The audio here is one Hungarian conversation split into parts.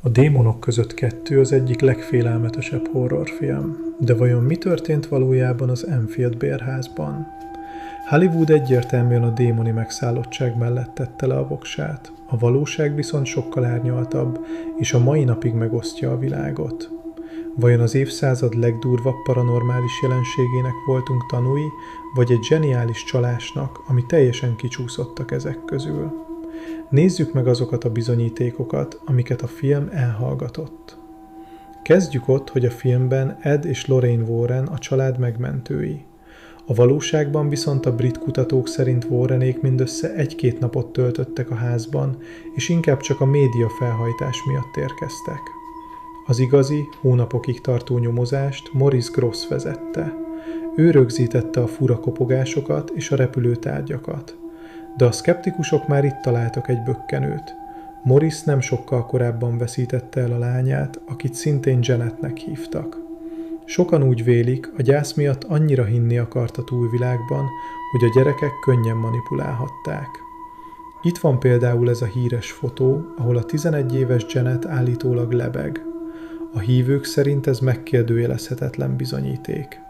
A Démonok között 2 az egyik legfélelmetesebb horrorfilm, de vajon mi történt valójában az Enfield bérházban? Hollywood egyértelműen a démoni megszállottság mellett tette le a voksát, a valóság viszont sokkal árnyaltabb, és a mai napig megosztja a világot. Vajon az évszázad legdurvább paranormális jelenségének voltunk tanúi, vagy egy zseniális csalásnak, ami teljesen kicsúszott a kezek közül? Nézzük meg azokat a bizonyítékokat, amiket a film elhallgatott. Kezdjük ott, hogy a filmben Ed és Lorraine Warren a család megmentői. A valóságban viszont a brit kutatók szerint Warrenék mindössze 1-2 napot töltöttek a házban, és inkább csak a média felhajtás miatt érkeztek. Az igazi, hónapokig tartó nyomozást Maurice Grosse vezette. Ő rögzítette a fura kopogásokat és a repülő tárgyakat. De a szkeptikusok már itt találtak egy bökkenőt. Maurice nem sokkal korábban veszítette el a lányát, akit szintén Janetnek hívtak. Sokan úgy vélik, a gyász miatt annyira hinni akart a túlvilágban, hogy a gyerekek könnyen manipulálhatták. Itt van például ez a híres fotó, ahol a 11 éves Janet állítólag lebeg. A hívők szerint ez megkérdőjelezhetetlen bizonyíték.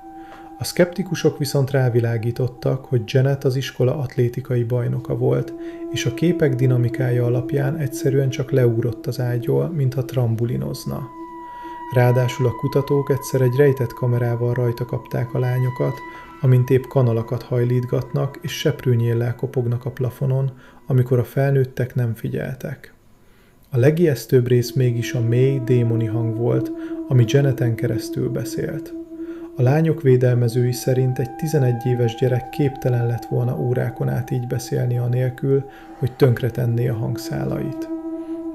A szkeptikusok viszont rávilágítottak, hogy Janet az iskola atlétikai bajnoka volt, és a képek dinamikája alapján egyszerűen csak leugrott az ágyról, mintha trambulinozna. Ráadásul a kutatók egyszer egy rejtett kamerával rajta kapták a lányokat, amint épp kanalakat hajlítgatnak és seprőnyéllel kopognak a plafonon, amikor a felnőttek nem figyeltek. A legijesztőbb rész mégis a mély, démoni hang volt, ami Janeten keresztül beszélt. A lányok védelmezői szerint egy 11 éves gyerek képtelen lett volna órákon át így beszélni anélkül, hogy tönkretenné a hangszálait.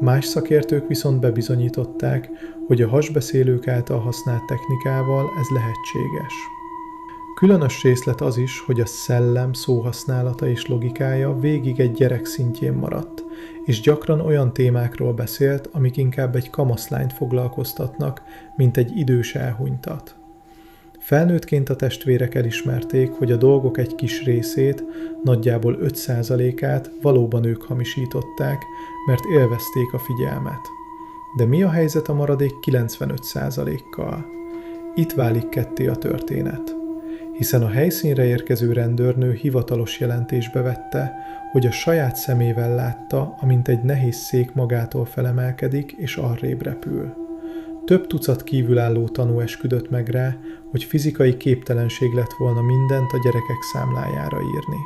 Más szakértők viszont bebizonyították, hogy a hasbeszélők által használt technikával ez lehetséges. Különös részlet az is, hogy a szellem szóhasználata és logikája végig egy gyerek szintjén maradt, és gyakran olyan témákról beszélt, amik inkább egy kamaszlányt foglalkoztatnak, mint egy idős elhunytat. Felnőttként a testvérek elismerték, hogy a dolgok egy kis részét, nagyjából 5%-át valóban ők hamisították, mert élvezték a figyelmet. De mi a helyzet a maradék 95%-kal? Itt válik ketté a történet. Hiszen a helyszínre érkező rendőrnő hivatalos jelentésbe vette, hogy a saját szemével látta, amint egy nehéz szék magától felemelkedik és arrébb repül. Több tucat kívülálló tanú esküdött meg rá, hogy fizikai képtelenség lett volna mindent a gyerekek számlájára írni.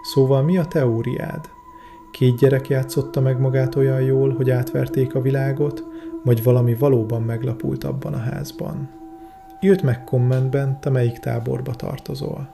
Szóval mi a teóriád? 2 gyerek játszotta meg magát olyan jól, hogy átverték a világot, vagy valami valóban meglapult abban a házban? Írd meg kommentben, te melyik táborba tartozol.